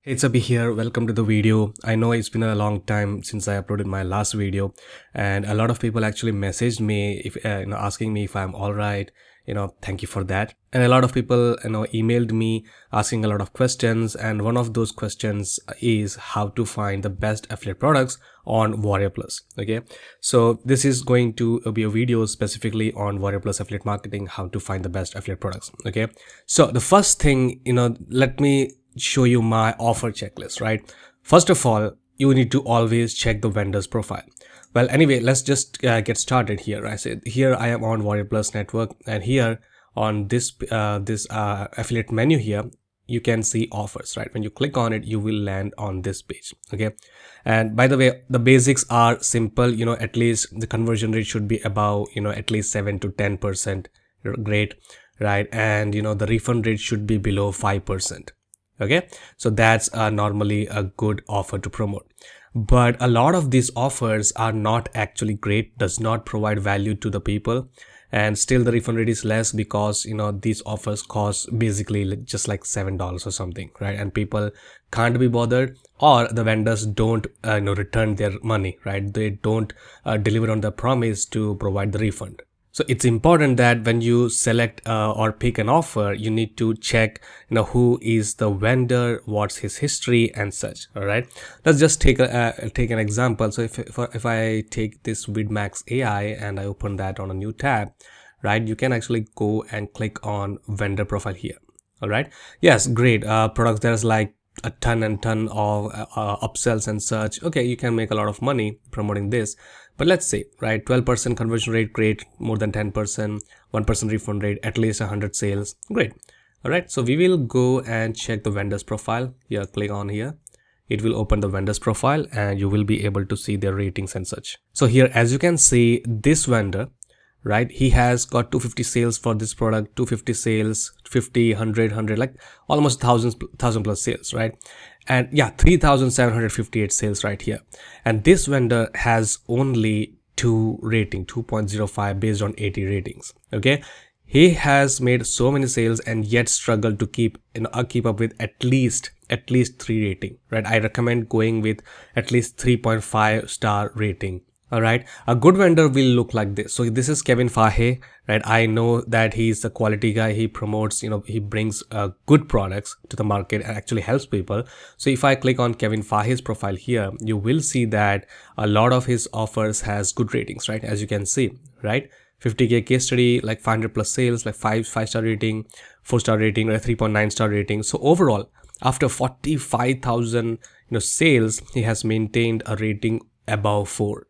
Hey, it's Abhi here. Welcome to the video. I know it's been a long time since I uploaded my last video, and a lot of people actually messaged me if asking me if I'm all right. Thank you for that. And a lot of people emailed me asking a lot of questions, and one of those questions is how to find the best affiliate products on WarriorPlus. Okay, so this is going to be a video specifically on WarriorPlus affiliate marketing, how to find the best affiliate products. Okay, so the first thing, let me show you my offer checklist. Right, first of all, you need to always check the vendor's profile. Well, anyway, let's just get started here. I said here I am on WarriorPlus network, and here on this affiliate menu here, you can see offers. Right, when you click on it, you will land on this page. Okay, and by the way, the basics are simple. At least the conversion rate should be above at least 7 to 10%. Great, right? And the refund rate should be below 5%. Okay, so that's normally a good offer to promote, but a lot of these offers are not actually great, does not provide value to the people, and still the refund rate is less because these offers cost basically just like $7 or something, right? And people can't be bothered, or the vendors don't return their money, right? They don't deliver on the promise to provide the refund. So it's important that when you select or pick an offer, you need to check who is the vendor, what's his history and such. All right, let's just take an example. So if I take this Vidmax AI and I open that on a new tab, right, you can actually go and click on vendor profile here. All right, yes, great products. There's like a ton and ton of upsells and such. Okay, you can make a lot of money promoting this, but let's say, right, 12% conversion rate, great. More than 10%, 1% refund rate, at least 100 sales, great. All right, so we will go and check the vendor's profile here. Click on here, it will open the vendor's profile and you will be able to see their ratings and such. So here, as you can see, this vendor, right, he has got 250 sales for this product, 250 sales, 50, 100, like almost 1000 plus sales, right? And yeah, 3758 sales right here. And this vendor has only 2.05 based on 80 ratings. Okay, he has made so many sales and yet struggled to keep up with at least 3 rating, right? I recommend going with at least 3.5 star rating. All right, a good vendor will look like this. So this is Kevin Fahe, right? I know that he's a quality guy. He promotes, he brings good products to the market and actually helps people. So if I click on Kevin Fahe's profile here, you will see that a lot of his offers has good ratings, right? As you can see, right? 50K case study, like 500 plus sales, like 5-star rating, 4-star rating, or 3.9 star rating. So overall, after 45,000 sales, he has maintained a rating above 4.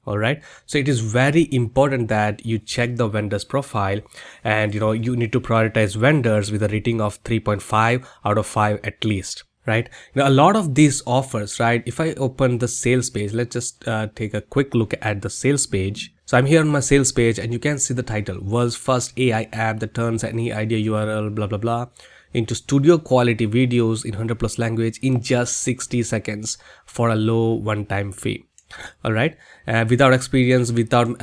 All right, so it is very important that you check the vendor's profile, and you need to prioritize vendors with a rating of 3.5 out of 5 at least, right? A lot of these offers, right, if I open the sales page, let's just take a quick look at the sales page. So I'm here on my sales page and you can see the title, world's first AI app that turns any idea URL blah blah blah into studio quality videos in 100 plus language in just 60 seconds for a low one-time fee. All right, without experience, without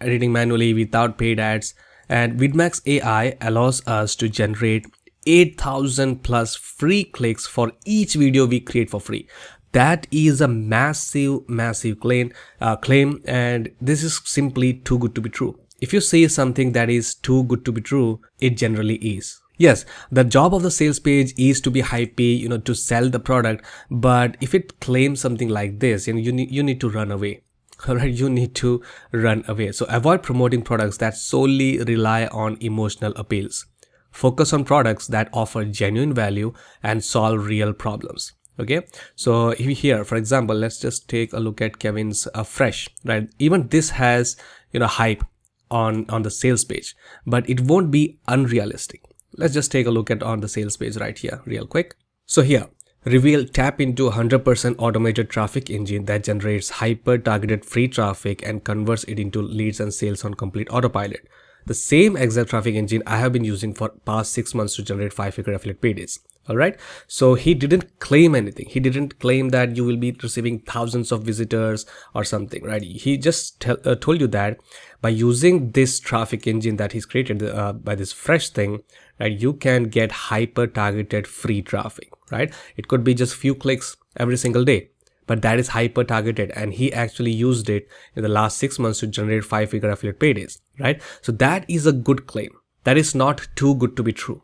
editing manually, without paid ads. And Vidmax AI allows us to generate 8,000 plus free clicks for each video we create for free. That is a massive claim, and this is simply too good to be true. If you say something that is too good to be true, it generally is. Yes, the job of the sales page is to be hypey, to sell the product. But if it claims something like this, you need to run away. All right, you need to run away. So avoid promoting products that solely rely on emotional appeals. Focus on products that offer genuine value and solve real problems. Okay, so here, for example, let's just take a look at Kevin's Fresh, right? Even this has hype on the sales page, but it won't be unrealistic. Let's just take a look at on the sales page right here real quick. So here, reveal tap into 100% automated traffic engine that generates hyper targeted free traffic and converts it into leads and sales on complete autopilot. The same exact traffic engine I have been using for past 6 months to generate 5-figure affiliate paydays. All right, so he didn't claim anything. He didn't claim that you will be receiving thousands of visitors or something, right? He just told you that by using this traffic engine that he's created by this Fresh thing, right? You can get hyper targeted free traffic, right? It could be just few clicks every single day, but that is hyper targeted, and he actually used it in the last 6 months to generate 5-figure affiliate paydays, right? So that is a good claim. That is not too good to be true.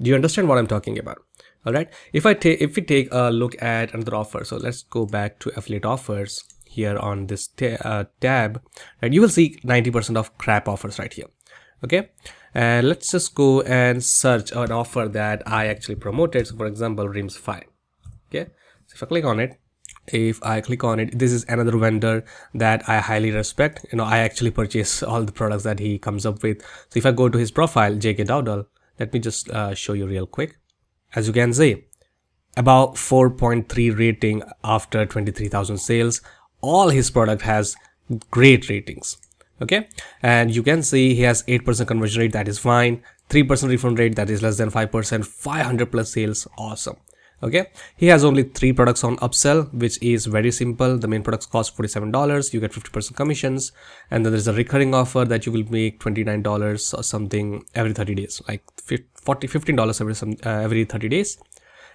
Do you understand what I'm talking about? All right. If we take a look at another offer, so let's go back to affiliate offers here on this tab, and you will see 90% of crap offers right here. Okay, and let's just go and search an offer that I actually promoted. So for example, rims 5. Okay, so if I click on it, this is another vendor that I highly respect. I actually purchase all the products that he comes up with. So if I go to his profile, JK Dowdle, let me just show you real quick. As you can see, about 4.3 rating after 23,000 sales. All his product has great ratings. Okay, and you can see he has 8% conversion rate, that is fine. 3% refund rate, that is less than 5%. 500 plus sales, awesome. Okay, he has only 3 products on upsell, which is very simple. The main products cost $47. You get 50% commissions, and then there's a recurring offer that you will make $29 or something every 30 days, like $15 every 30 days.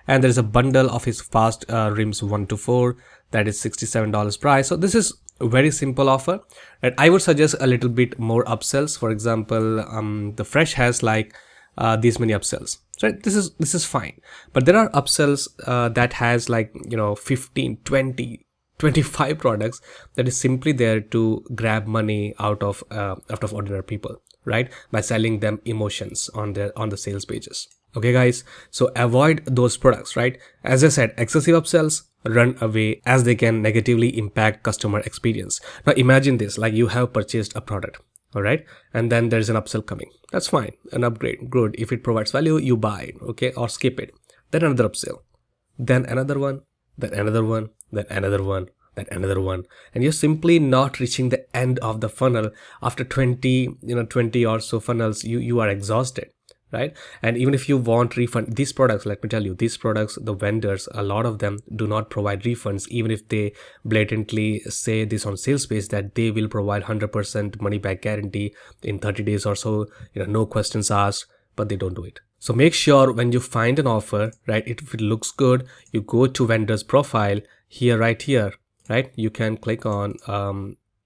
And there's a bundle of his fast rims 1 to 4, that is $67 price. So this is a very simple offer, right? I would suggest a little bit more upsells. For example, the Fresh has like these many upsells, right? This is fine, but there are upsells that has like 15, 20, 25 products that is simply there to grab money out of ordinary people, right? By selling them emotions on the sales pages. Okay guys, so avoid those products, right? As I said, excessive upsells, run away, as they can negatively impact customer experience. Now imagine this, like you have purchased a product, all right, and then there's an upsell coming. That's fine, an upgrade, good. If it provides value, you buy it, okay, or skip it. Then another upsell, then another one, then another one, then another one, then another one, and you're simply not reaching the end of the funnel. After 20 or so funnels, you are exhausted, right? And even if you want refund, these products, let me tell you, these products, the vendors, a lot of them do not provide refunds, even if they blatantly say this on sales page that they will provide 100% money back guarantee in 30 days or so, no questions asked, but they don't do it. So make sure when you find an offer, right, if it looks good, you go to vendor's profile here, right here, right? You can click on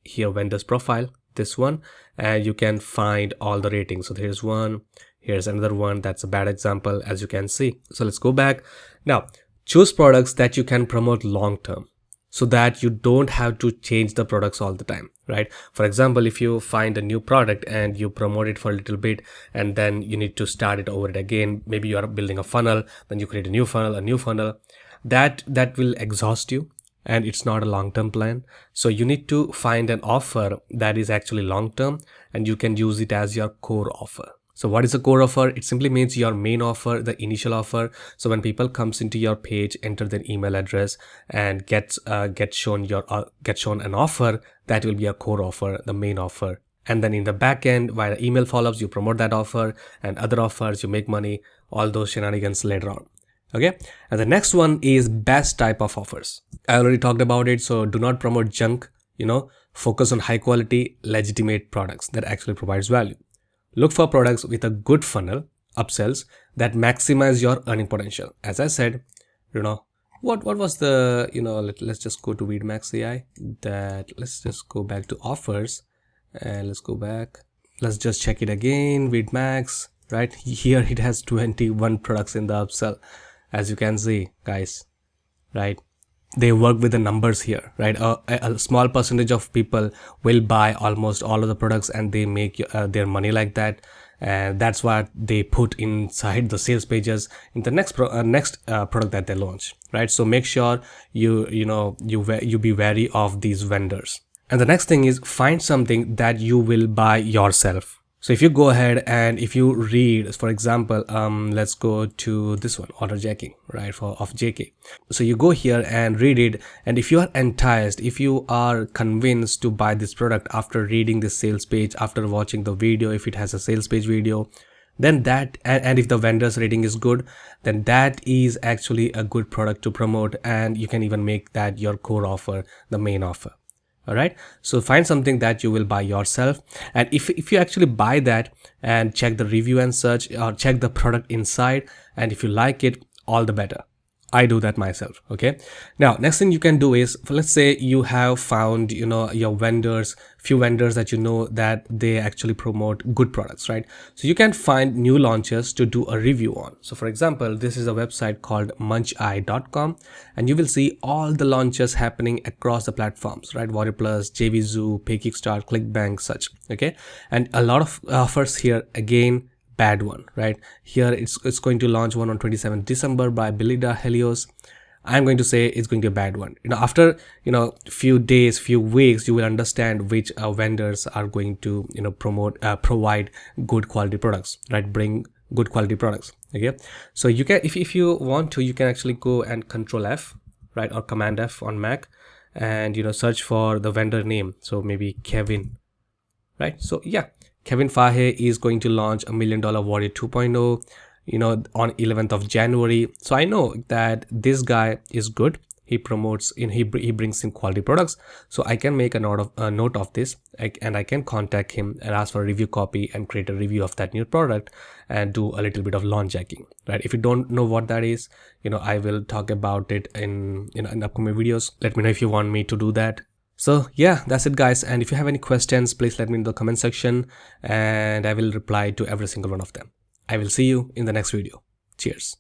here, vendor's profile, this one, and you can find all the ratings. So here's one, here's another one. That's a bad example, as you can see. So let's go back. Now, choose products that you can promote long term, so that you don't have to change the products all the time, right? For example, if you find a new product and you promote it for a little bit, and then you need to start it over it again, maybe you are building a funnel, then you create a new funnel, that will exhaust you, and it's not a long-term plan. So you need to find an offer that is actually long-term, and you can use it as your core offer. So what is a core offer? It simply means your main offer, the initial offer. So when people comes into your page, enter their email address, and get shown an offer, that will be a core offer, the main offer. And then in the back end, via email follow-ups, you promote that offer, and other offers, you make money, all those shenanigans later on. Okay, and the next one is best type of offers. I already talked about it. So do not promote junk, focus on high quality, legitimate products that actually provides value. Look for products with a good funnel, upsells, that maximize your earning potential. As I said, what was the, let's just go to Weedmax AI. Let's just go back to offers, and let's go back. Let's just check it again, Weedmax, right? Here it has 21 products in the upsell, as you can see, guys, right? They work with the numbers here, right? A small percentage of people will buy almost all of the products, and they make their money like that, and that's what they put inside the sales pages in the next product that they launch, right? So make sure you be wary of these vendors. And the next thing is, find something that you will buy yourself. So if you go ahead and if you read, for example, let's go to this one, order jacking, right, of JK. So you go here and read it, and if you are enticed, if you are convinced to buy this product after reading the sales page, after watching the video, if it has a sales page video, then that, and if the vendor's rating is good, then that is actually a good product to promote, and you can even make that your core offer, the main offer. All right, so find something that you will buy yourself, and if you actually buy that and check the review and search, or check the product inside, and if you like it, all the better. I do that myself. Okay, now next thing you can do is, let's say you have found, your vendors, few vendors that that they actually promote good products, right? So you can find new launches to do a review on. So for example, this is a website called muncheye.com, and you will see all the launches happening across the platforms, right? WarriorPlus, JVZoo, PayKickstart, ClickBank, such. Okay, and a lot of offers here. Again, bad one, right? Here it's going to launch one on 27th December by Belida Helios. I'm going to say it's going to be a bad one. After few days, few weeks, you will understand which vendors are going to provide good quality products, right? Bring good quality products. Okay, so you can, if you want to, you can actually go and Control F, right, or Command F on Mac, and search for the vendor name. So maybe Kevin, right? So yeah, Kevin Fahe is going to launch $1 Million Warrior 2.0, on 11th of January. So I know that this guy is good. He promotes he brings in quality products. So I can make a note of this, and I can contact him and ask for a review copy and create a review of that new product and do a little bit of launch jacking, right? If you don't know what that is, I will talk about it in upcoming videos. Let me know if you want me to do that. So yeah, that's it guys, and if you have any questions, please let me in the comment section and I will reply to every single one of them. I will see you in the next video. Cheers.